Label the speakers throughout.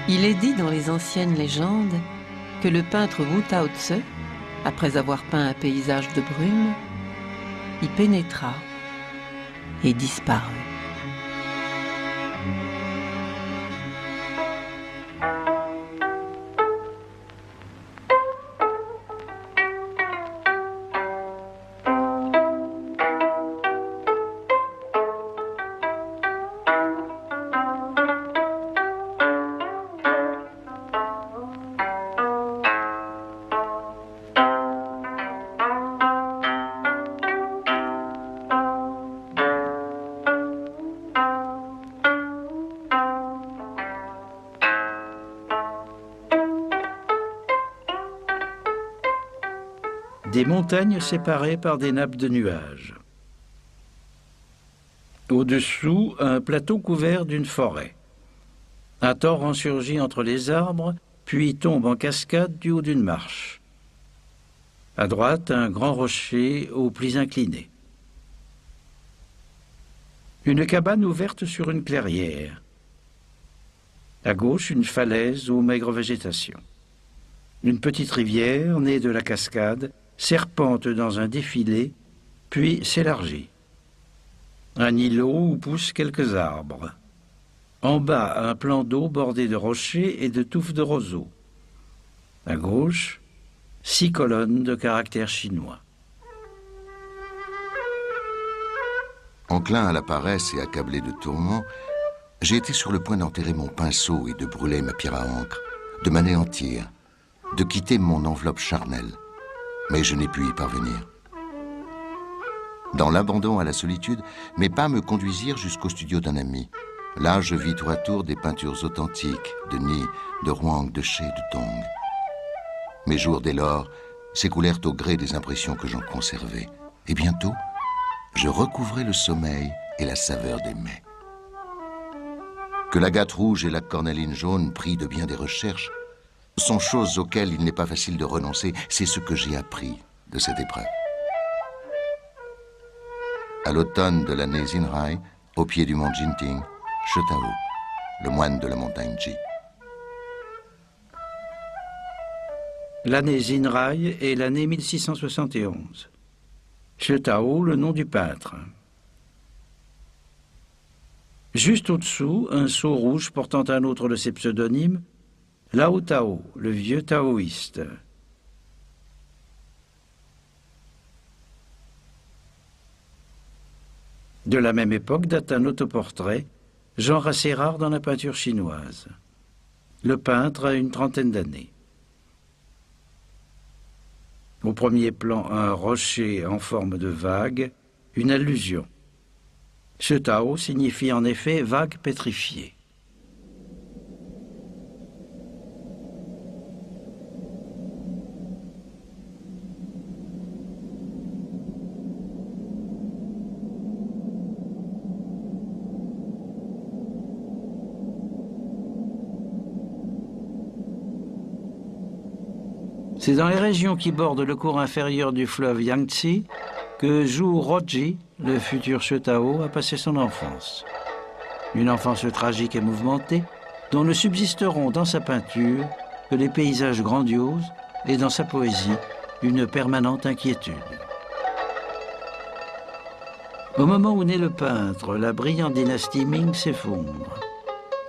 Speaker 1: Il est dit dans les anciennes légendes que le peintre Wu Tao Tse, après avoir peint un paysage de brume, y pénétra et disparut.
Speaker 2: Des montagnes séparées par des nappes de nuages. Au-dessous, un plateau couvert d'une forêt. Un torrent surgit entre les arbres, puis tombe en cascade du haut d'une marche. À droite, un grand rocher aux plis inclinés. Une cabane ouverte sur une clairière. À gauche, une falaise aux maigres végétations. Une petite rivière, née de la cascade, serpente dans un défilé, puis s'élargit. Un îlot où poussent quelques arbres. En bas, un plan d'eau bordé de rochers et de touffes de roseaux. À gauche, 6 colonnes de caractères chinois.
Speaker 3: Enclin à la paresse et accablé de tourments, j'ai été sur le point d'enterrer mon pinceau et de brûler ma pierre à encre, de m'anéantir, de quitter mon enveloppe charnelle. Mais je n'ai pu y parvenir. Dans l'abandon à la solitude, mes pas me conduisirent jusqu'au studio d'un ami. Là, je vis tour à tour des peintures authentiques, de Ni, de Huang, de She, de Dong. Mes jours dès lors s'écoulèrent au gré des impressions que j'en conservais. Et bientôt, je recouvrais le sommeil et la saveur des mets. Que l'agate rouge et la cornaline jaune, pris de bien des recherches, sont choses auxquelles il n'est pas facile de renoncer. C'est ce que j'ai appris de cette épreuve. À l'automne de l'année Zinrai, au pied du mont Jinting, Shetao, le moine de la montagne Ji.
Speaker 2: L'année Zinrai est l'année 1671. Shetao, le nom du peintre. Juste au-dessous, un sceau rouge portant un autre de ses pseudonymes, Lao Tao, le vieux taoïste. De la même époque date un autoportrait, genre assez rare dans la peinture chinoise. Le peintre a une trentaine d'années. Au premier plan, un rocher en forme de vague, une allusion. Ce Tao signifie en effet vague pétrifiée. C'est dans les régions qui bordent le cours inférieur du fleuve Yangtze que Zhu Roji, le futur Shetao, a passé son enfance. Une enfance tragique et mouvementée, dont ne subsisteront dans sa peinture que les paysages grandioses et dans sa poésie une permanente inquiétude. Au moment où naît le peintre, la brillante dynastie Ming s'effondre.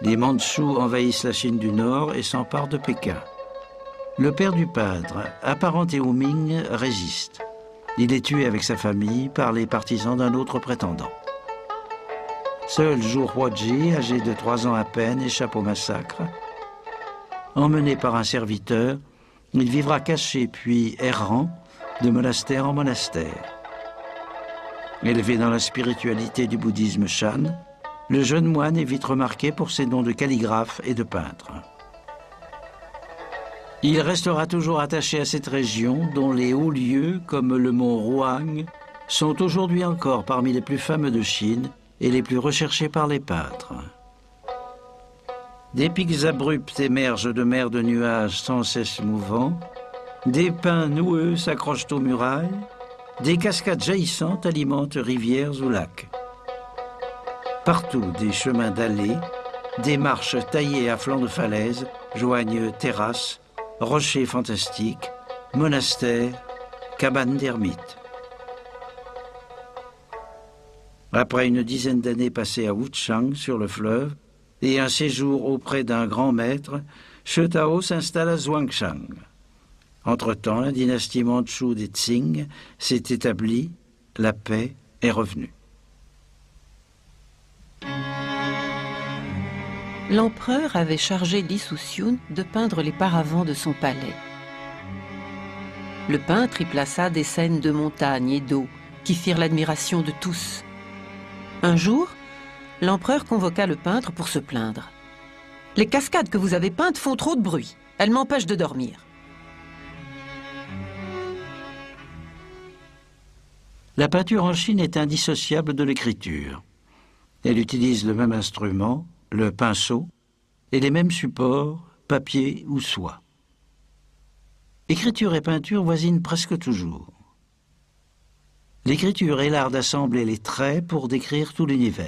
Speaker 2: Les Mandchous envahissent la Chine du Nord et s'emparent de Pékin. Le père du peintre, apparenté aux Ming, résiste. Il est tué avec sa famille par les partisans d'un autre prétendant. Seul Zhu Huaji, âgé de 3 ans à peine, échappe au massacre. Emmené par un serviteur, il vivra caché puis errant de monastère en monastère. Élevé dans la spiritualité du bouddhisme Shan, le jeune moine est vite remarqué pour ses dons de calligraphe et de peintre. Il restera toujours attaché à cette région dont les hauts lieux, comme le mont Ruang, sont aujourd'hui encore parmi les plus fameux de Chine et les plus recherchés par les peintres. Des pics abrupts émergent de mers de nuages sans cesse mouvants, des pins noueux s'accrochent aux murailles, des cascades jaillissantes alimentent rivières ou lacs. Partout, des chemins dallés, des marches taillées à flanc de falaise joignent terrasses, rochers fantastiques, monastères, cabanes d'ermites. Après une dizaine d'années passées à Wuchang sur le fleuve et un séjour auprès d'un grand maître, She Tao s'installe à Zhuangshang. Entre-temps, la dynastie mandchoue des Qing s'est établie, la paix est revenue.
Speaker 1: L'empereur avait chargé Li Suxiun de peindre les paravents de son palais. Le peintre y plaça des scènes de montagne et d'eau qui firent l'admiration de tous. Un jour, l'empereur convoqua le peintre pour se plaindre. « Les cascades que vous avez peintes font trop de bruit. Elles m'empêchent de dormir. »
Speaker 2: La peinture en Chine est indissociable de l'écriture. Elle utilise le même instrument, le pinceau, et les mêmes supports, papier ou soie. Écriture et peinture voisinent presque toujours. L'écriture est l'art d'assembler les traits pour décrire tout l'univers.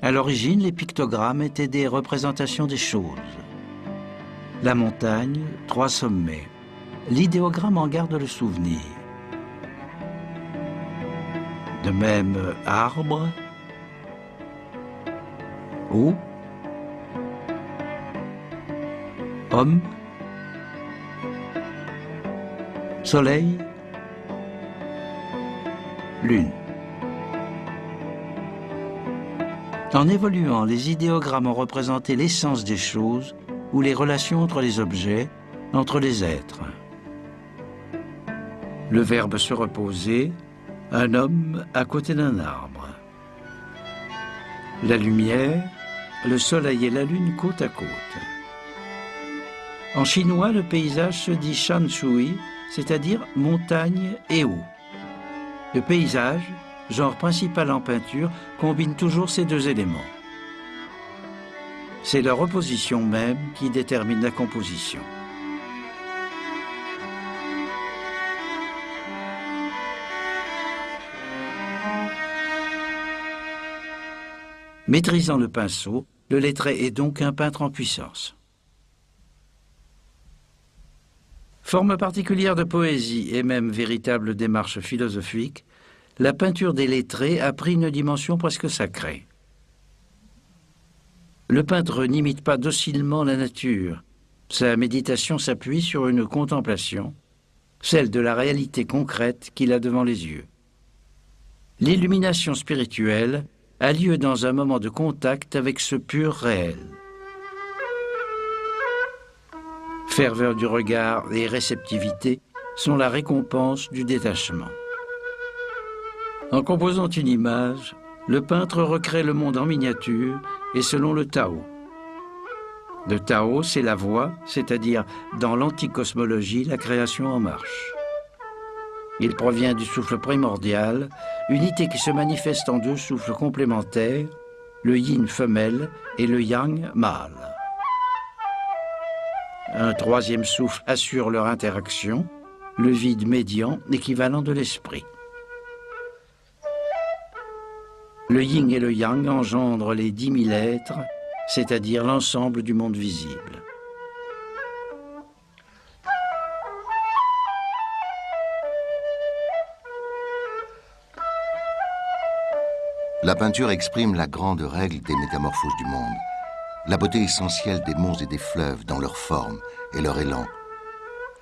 Speaker 2: À l'origine, les pictogrammes étaient des représentations des choses. La montagne, 3 sommets. L'idéogramme en garde le souvenir. De même, arbre, eau, homme, soleil, lune. En évoluant, les idéogrammes ont représenté l'essence des choses ou les relations entre les objets, entre les êtres. Le verbe se reposer, un homme à côté d'un arbre. La lumière, le soleil et la lune côte à côte. En chinois, le paysage se dit shan shui, c'est-à-dire montagne et eau. Le paysage, genre principal en peinture, combine toujours ces deux éléments. C'est leur opposition même qui détermine la composition. Maîtrisant le pinceau, le lettré est donc un peintre en puissance. Forme particulière de poésie et même véritable démarche philosophique, la peinture des lettrés a pris une dimension presque sacrée. Le peintre n'imite pas docilement la nature. Sa méditation s'appuie sur une contemplation, celle de la réalité concrète qu'il a devant les yeux. L'illumination spirituelle a lieu dans un moment de contact avec ce pur réel. Ferveur du regard et réceptivité sont la récompense du détachement. En composant une image, le peintre recrée le monde en miniature et selon le Tao. Le Tao, c'est la voie, c'est-à-dire dans l'antique cosmologie, la création en marche. Il provient du souffle primordial, unité qui se manifeste en 2 souffles complémentaires, le yin femelle et le yang mâle. Un 3e souffle assure leur interaction, le vide médian, équivalent de l'esprit. Le yin et le yang engendrent les 10 000 êtres, c'est-à-dire l'ensemble du monde visible.
Speaker 3: La peinture exprime la grande règle des métamorphoses du monde, la beauté essentielle des monts et des fleuves dans leur forme et leur élan,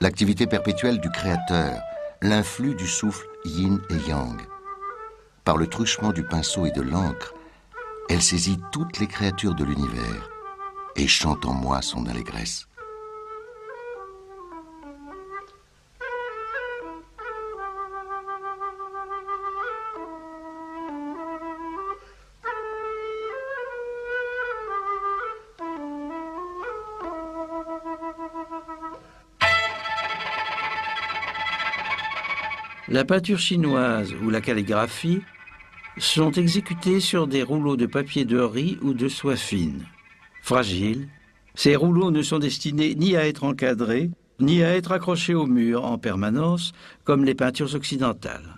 Speaker 3: l'activité perpétuelle du créateur, l'influx du souffle yin et yang. Par le truchement du pinceau et de l'encre, elle saisit toutes les créatures de l'univers et chante en moi son allégresse.
Speaker 2: La peinture chinoise ou la calligraphie sont exécutées sur des rouleaux de papier de riz ou de soie fine. Fragiles, ces rouleaux ne sont destinés ni à être encadrés, ni à être accrochés au mur en permanence, comme les peintures occidentales.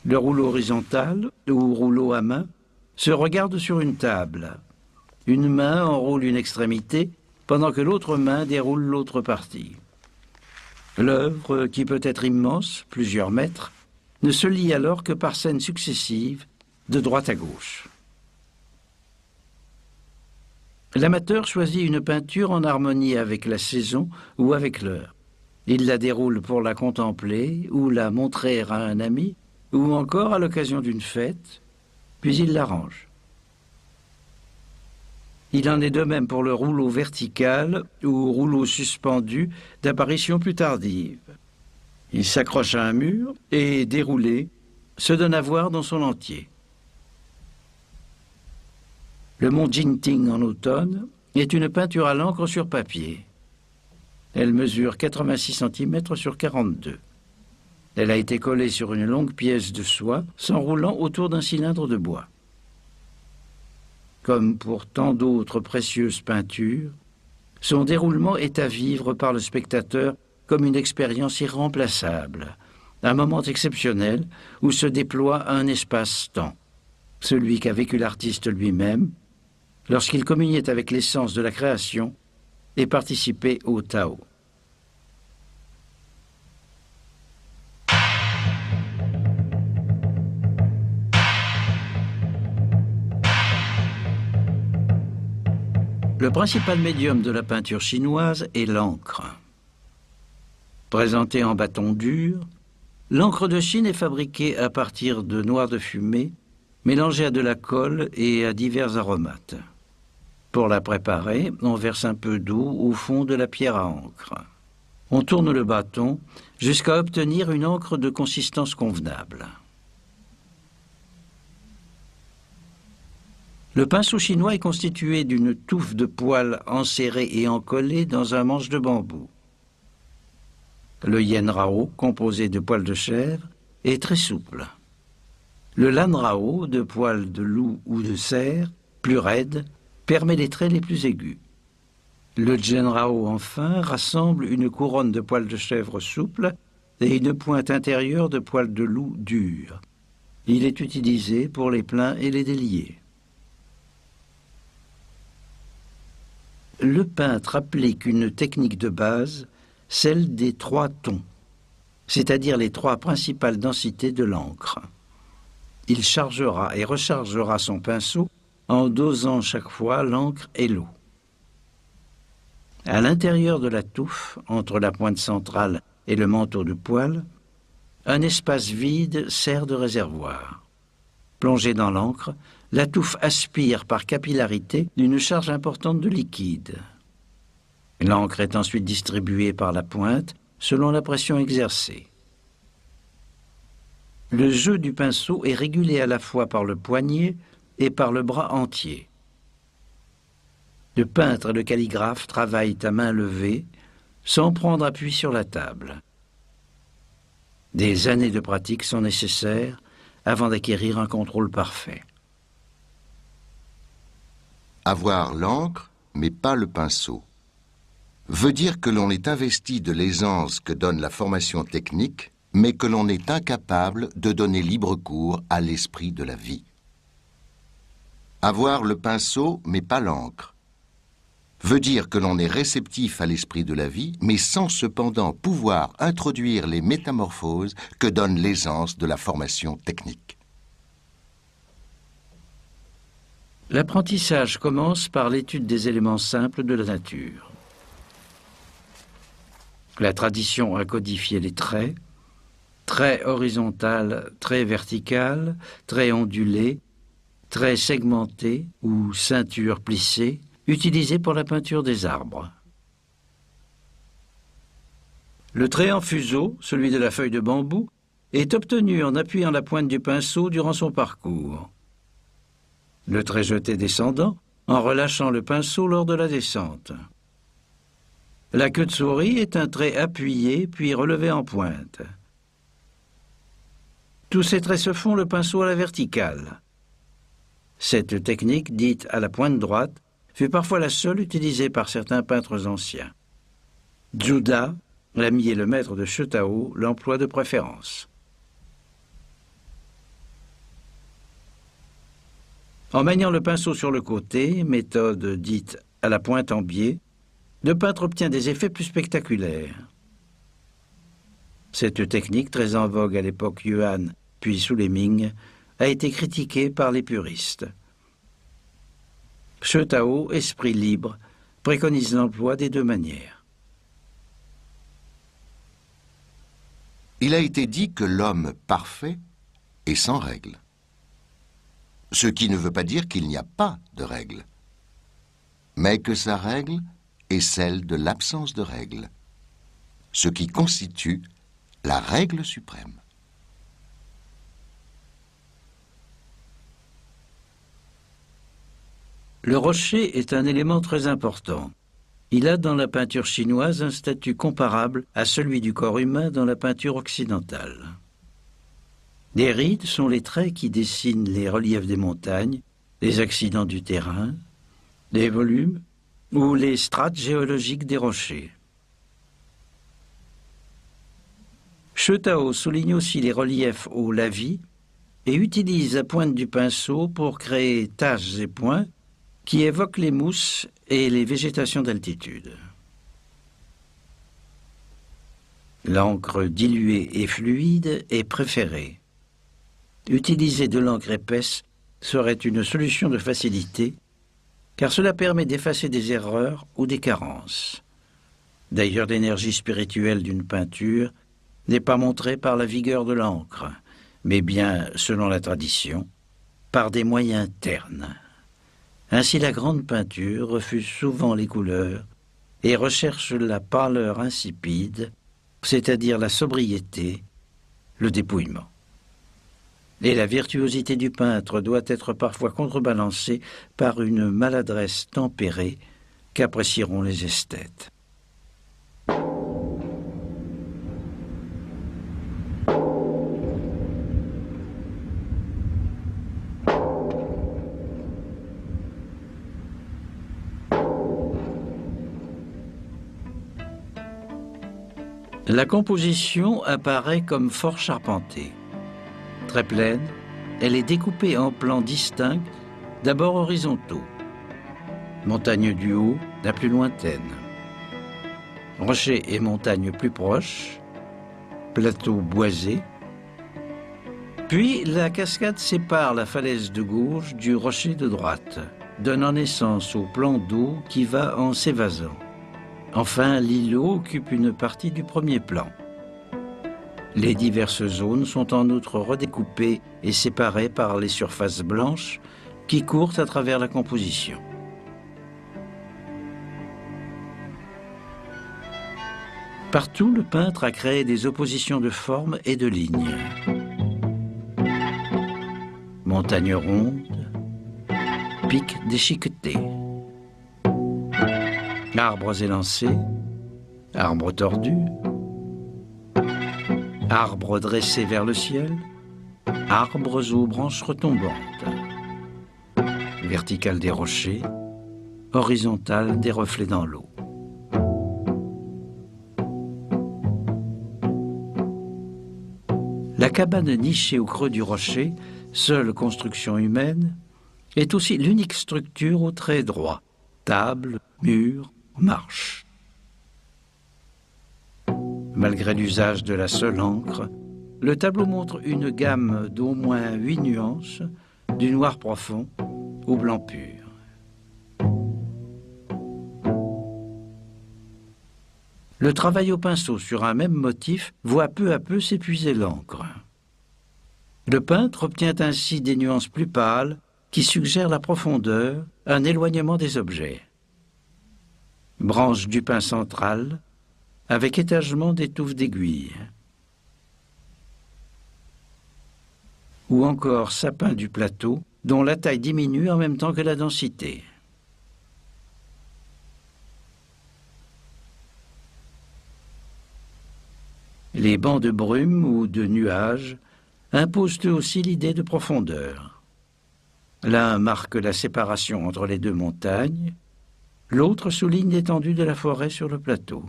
Speaker 2: Le rouleau horizontal ou rouleau à main se regardent sur une table. Une main enroule une extrémité, pendant que l'autre main déroule l'autre partie. L'œuvre, qui peut être immense, plusieurs mètres, ne se lie alors que par scènes successives, de droite à gauche. L'amateur choisit une peinture en harmonie avec la saison ou avec l'heure. Il la déroule pour la contempler ou la montrer à un ami, ou encore à l'occasion d'une fête, puis il la range. Il en est de même pour le rouleau vertical ou rouleau suspendu d'apparition plus tardive. Il s'accroche à un mur et, déroulé, se donne à voir dans son entier. Le mont Jinting en automne est une peinture à l'encre sur papier. Elle mesure 86 cm sur 42. Elle a été collée sur une longue pièce de soie s'enroulant autour d'un cylindre de bois. Comme pour tant d'autres précieuses peintures, son déroulement est à vivre par le spectateur comme une expérience irremplaçable, un moment exceptionnel où se déploie un espace-temps, celui qu'a vécu l'artiste lui-même, lorsqu'il communiait avec l'essence de la création et participait au Tao. Le principal médium de la peinture chinoise est l'encre. Présentée en bâton dur, l'encre de Chine est fabriquée à partir de noix de fumée, mélangée à de la colle et à divers aromates. Pour la préparer, on verse un peu d'eau au fond de la pierre à encre. On tourne le bâton jusqu'à obtenir une encre de consistance convenable. Le pinceau chinois est constitué d'une touffe de poils enserrés et encollés dans un manche de bambou. Le yen rao, composé de poils de chèvre, est très souple. Le lan rao, de poils de loup ou de cerf, plus raide, permet les traits les plus aigus. Le jen rao, enfin, rassemble une couronne de poils de chèvre souples et une pointe intérieure de poils de loup durs. Il est utilisé pour les pleins et les déliés. Le peintre applique une technique de base, celle des 3 tons, c'est-à-dire les 3 principales densités de l'encre. Il chargera et rechargera son pinceau en dosant chaque fois l'encre et l'eau. À l'intérieur de la touffe, entre la pointe centrale et le manteau de poils, un espace vide sert de réservoir. Plongée dans l'encre, la touffe aspire par capillarité une charge importante de liquide. L'encre est ensuite distribuée par la pointe selon la pression exercée. Le jeu du pinceau est régulé à la fois par le poignet et par le bras entier. Le peintre et le calligraphe travaillent à main levée, sans prendre appui sur la table. Des années de pratique sont nécessaires avant d'acquérir un contrôle parfait.
Speaker 3: Avoir l'encre, mais pas le pinceau, veut dire que l'on est investi de l'aisance que donne la formation technique, mais que l'on est incapable de donner libre cours à l'esprit de la vie. Avoir le pinceau, mais pas l'encre, veut dire que l'on est réceptif à l'esprit de la vie, mais sans cependant pouvoir introduire les métamorphoses que donne l'aisance de la formation technique.
Speaker 2: L'apprentissage commence par l'étude des éléments simples de la nature. La tradition a codifié les traits horizontal, traits vertical, traits ondulés, traits segmentés ou ceintures plissées, utilisés pour la peinture des arbres. Le trait en fuseau, celui de la feuille de bambou, est obtenu en appuyant la pointe du pinceau durant son parcours. Le trait jeté descendant, en relâchant le pinceau lors de la descente. La queue de souris est un trait appuyé puis relevé en pointe. Tous ces traits se font le pinceau à la verticale. Cette technique, dite à la pointe droite, fut parfois la seule utilisée par certains peintres anciens. Zhu Da, l'ami et le maître de Shetao, l'emploie de préférence. En maniant le pinceau sur le côté, méthode dite à la pointe en biais, le peintre obtient des effets plus spectaculaires. Cette technique, très en vogue à l'époque Yuan puis sous les Ming, a été critiquée par les puristes. She Tao, esprit libre, préconise l'emploi des deux manières.
Speaker 3: Il a été dit que l'homme parfait est sans règles. Ce qui ne veut pas dire qu'il n'y a pas de règles, mais que sa règle est celle de l'absence de règles, ce qui constitue la règle suprême.
Speaker 2: Le rocher est un élément très important. Il a dans la peinture chinoise un statut comparable à celui du corps humain dans la peinture occidentale. Les rides sont les traits qui dessinent les reliefs des montagnes, les accidents du terrain, les volumes ou les strates géologiques des rochers. She Tao souligne aussi les reliefs au lavis et utilise la pointe du pinceau pour créer taches et points qui évoquent les mousses et les végétations d'altitude. L'encre diluée et fluide est préférée. Utiliser de l'encre épaisse serait une solution de facilité, car cela permet d'effacer des erreurs ou des carences. D'ailleurs, l'énergie spirituelle d'une peinture n'est pas montrée par la vigueur de l'encre, mais bien, selon la tradition, par des moyens ternes. Ainsi, la grande peinture refuse souvent les couleurs et recherche la pâleur insipide, c'est-à-dire la sobriété, le dépouillement. Et la virtuosité du peintre doit être parfois contrebalancée par une maladresse tempérée qu'apprécieront les esthètes. La composition apparaît comme fort charpentée. Très pleine, elle est découpée en plans distincts, d'abord horizontaux. Montagne du haut, la plus lointaine. Rochers et montagnes plus proches. Plateau boisé. Puis la cascade sépare la falaise de gauche du rocher de droite, donnant naissance au plan d'eau qui va en s'évasant. Enfin, l'îlot occupe une partie du premier plan. Les diverses zones sont en outre redécoupées et séparées par les surfaces blanches qui courent à travers la composition. Partout, le peintre a créé des oppositions de formes et de lignes. Montagnes rondes, pics déchiquetés. Arbres élancés, arbres tordus, arbres dressés vers le ciel, arbres aux branches retombantes, verticales des rochers, horizontales des reflets dans l'eau. La cabane nichée au creux du rocher, seule construction humaine, est aussi l'unique structure aux traits droits, table, mur, marche. Malgré l'usage de la seule encre, le tableau montre une gamme d'au moins 8 nuances, du noir profond au blanc pur. Le travail au pinceau sur un même motif voit peu à peu s'épuiser l'encre. Le peintre obtient ainsi des nuances plus pâles qui suggèrent la profondeur, un éloignement des objets. Branche du pin central, avec étagement des touffes d'aiguilles. Ou encore sapin du plateau, dont la taille diminue en même temps que la densité. Les bancs de brume ou de nuages imposent eux aussi l'idée de profondeur. L'un marque la séparation entre les deux montagnes, l'autre souligne l'étendue de la forêt sur le plateau.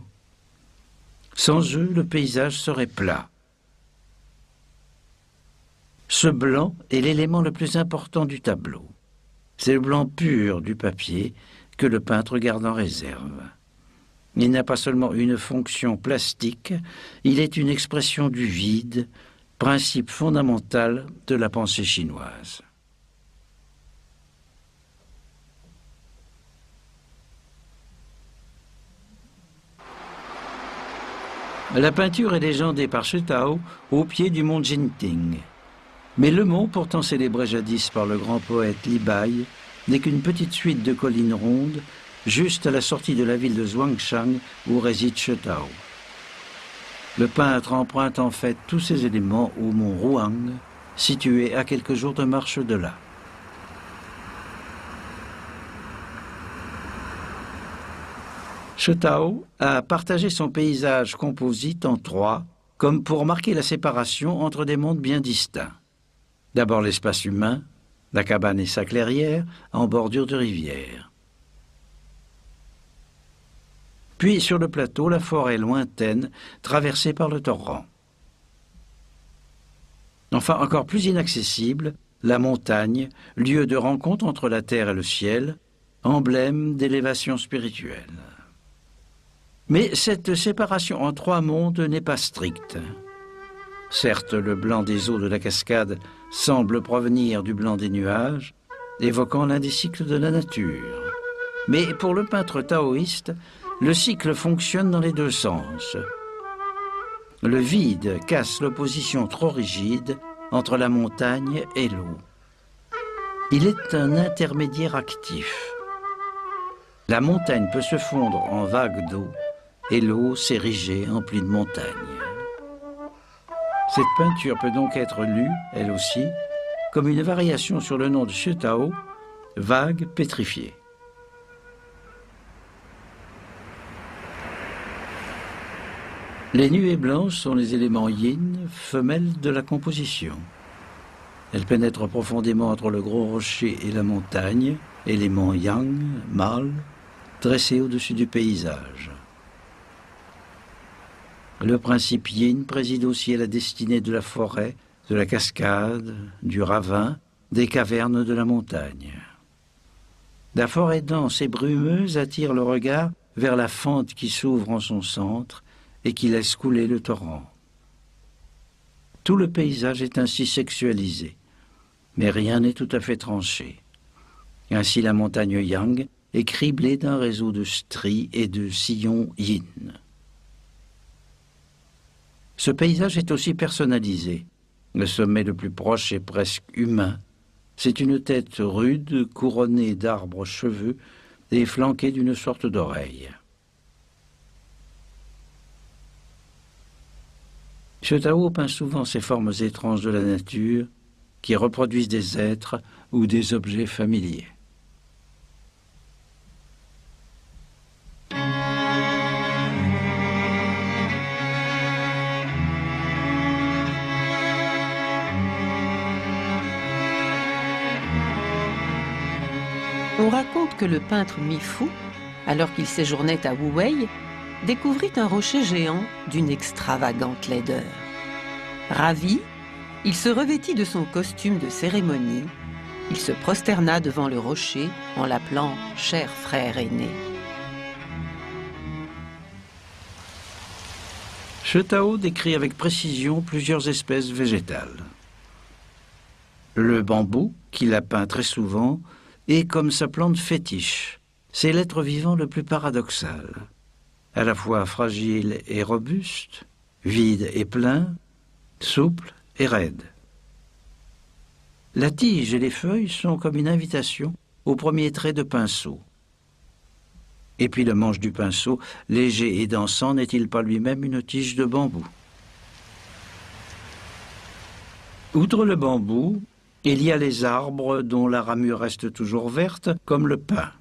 Speaker 2: Sans eux, le paysage serait plat. Ce blanc est l'élément le plus important du tableau. C'est le blanc pur du papier que le peintre garde en réserve. Il n'a pas seulement une fonction plastique, il est une expression du vide, principe fondamental de la pensée chinoise. La peinture est légendée par Shutao au pied du mont Jinting. Mais le mont, pourtant célébré jadis par le grand poète Li Bai, n'est qu'une petite suite de collines rondes, juste à la sortie de la ville de Zhuangshang où réside Shutao. Le peintre emprunte en fait tous ces éléments au mont Ruang, situé à quelques jours de marche de là. Shutao a partagé son paysage composite en trois, comme pour marquer la séparation entre des mondes bien distincts. D'abord l'espace humain, la cabane et sa clairière, en bordure de rivière. Puis sur le plateau, la forêt lointaine, traversée par le torrent. Enfin, encore plus inaccessible, la montagne, lieu de rencontre entre la terre et le ciel, emblème d'élévation spirituelle. Mais cette séparation en trois mondes n'est pas stricte. Certes, le blanc des eaux de la cascade semble provenir du blanc des nuages, évoquant l'un des cycles de la nature. Mais pour le peintre taoïste, le cycle fonctionne dans les deux sens. Le vide casse l'opposition trop rigide entre la montagne et l'eau. Il est un intermédiaire actif. La montagne peut se fondre en vagues d'eau et l'eau s'ériger en plis de montagne. Cette peinture peut donc être lue, elle aussi, comme une variation sur le nom de Shutao, vague pétrifiée. Les nuées blanches sont les éléments yin, femelles de la composition. Elles pénètrent profondément entre le gros rocher et la montagne, élément yang, mâle, dressé au-dessus du paysage. Le principe yin préside aussi à la destinée de la forêt, de la cascade, du ravin, des cavernes de la montagne. La forêt dense et brumeuse attire le regard vers la fente qui s'ouvre en son centre et qui laisse couler le torrent. Tout le paysage est ainsi sexualisé, mais rien n'est tout à fait tranché. Ainsi la montagne yang est criblée d'un réseau de stries et de sillons yin. Ce paysage est aussi personnalisé. Le sommet le plus proche est presque humain. C'est une tête rude, couronnée d'arbres cheveux et flanquée d'une sorte d'oreille. Shutao peint souvent ces formes étranges de la nature qui reproduisent des êtres ou des objets familiers.
Speaker 1: On raconte que le peintre Mifu, alors qu'il séjournait à Wuwei, découvrit un rocher géant d'une extravagante laideur. Ravi, il se revêtit de son costume de cérémonie. Il se prosterna devant le rocher en l'appelant « cher frère aîné ».
Speaker 2: Shutao décrit avec précision plusieurs espèces végétales. Le bambou, qu'il a peint très souvent, est comme sa plante fétiche. C'est l'être vivant le plus paradoxal. À la fois fragile et robuste, vide et plein, souple et raide. La tige et les feuilles sont comme une invitation au premier trait de pinceau. Et puis le manche du pinceau, léger et dansant, n'est-il pas lui-même une tige de bambou? Outre le bambou, il y a les arbres dont la ramure reste toujours verte, comme le pin,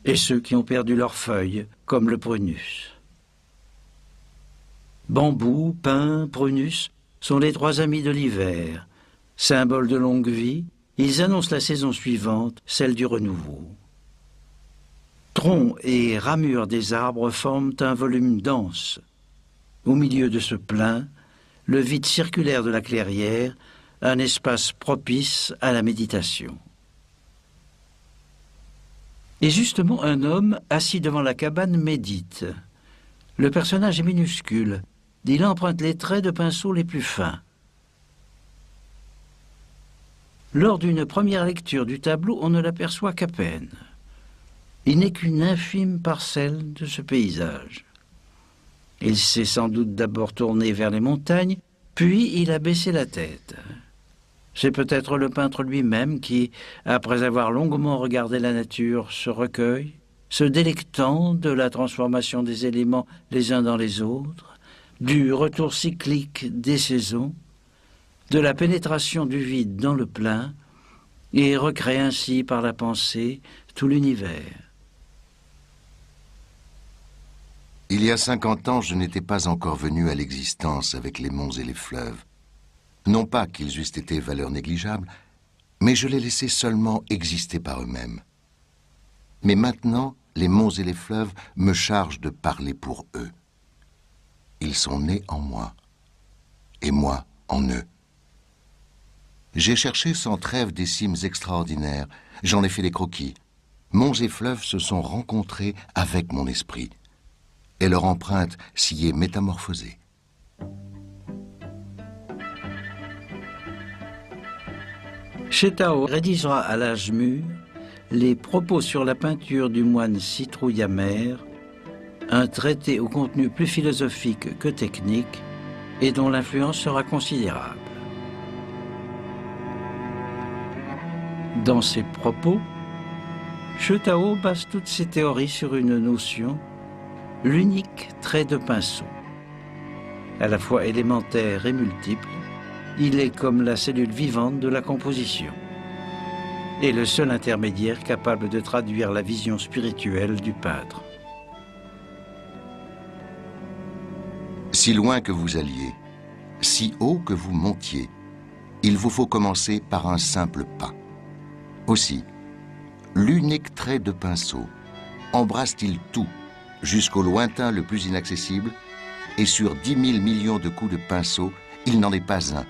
Speaker 2: et ceux qui ont perdu leurs feuilles, comme le prunus. Bambou, pin, prunus sont les trois amis de l'hiver. Symboles de longue vie, ils annoncent la saison suivante, celle du renouveau. Troncs et ramures des arbres forment un volume dense. Au milieu de ce plein, le vide circulaire de la clairière, un espace propice à la méditation. Et justement, un homme, assis devant la cabane, médite. Le personnage est minuscule. Il emprunte les traits de pinceau les plus fins. Lors d'une première lecture du tableau, on ne l'aperçoit qu'à peine. Il n'est qu'une infime parcelle de ce paysage. Il s'est sans doute d'abord tourné vers les montagnes, puis il a baissé la tête. C'est peut-être le peintre lui-même qui, après avoir longuement regardé la nature, se recueille, se délectant de la transformation des éléments les uns dans les autres, du retour cyclique des saisons, de la pénétration du vide dans le plein, et recrée ainsi par la pensée tout l'univers.
Speaker 3: Il y a 50 ans, je n'étais pas encore venu à l'existence avec les monts et les fleuves. Non pas qu'ils eussent été valeur négligeable, mais je les laissais seulement exister par eux-mêmes. Mais maintenant, les monts et les fleuves me chargent de parler pour eux. Ils sont nés en moi, et moi en eux. J'ai cherché sans trêve des cimes extraordinaires, j'en ai fait des croquis. Monts et fleuves se sont rencontrés avec mon esprit, et leur empreinte s'y est métamorphosée.
Speaker 2: Chétao rédigera à l'âge mûr les propos sur la peinture du moine Citrouille-Amer, un traité au contenu plus philosophique que technique et dont l'influence sera considérable. Dans ses propos, Chétao base toutes ses théories sur une notion, l'unique trait de pinceau. À la fois élémentaire et multiple, il est comme la cellule vivante de la composition et le seul intermédiaire capable de traduire la vision spirituelle du peintre.
Speaker 3: Si loin que vous alliez, si haut que vous montiez, il vous faut commencer par un simple pas. Aussi, l'unique trait de pinceau embrasse-t-il tout, jusqu'au lointain le plus inaccessible, et sur 10 000 millions de coups de pinceau, il n'en est pas un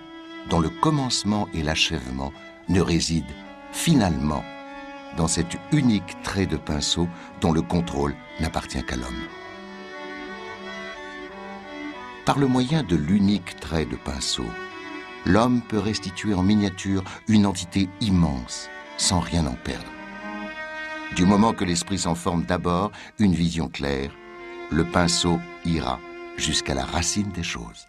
Speaker 3: dont le commencement et l'achèvement ne résident finalement dans cet unique trait de pinceau dont le contrôle n'appartient qu'à l'homme. Par le moyen de l'unique trait de pinceau, l'homme peut restituer en miniature une entité immense, sans rien en perdre. Du moment que l'esprit s'en forme d'abord une vision claire, le pinceau ira jusqu'à la racine des choses.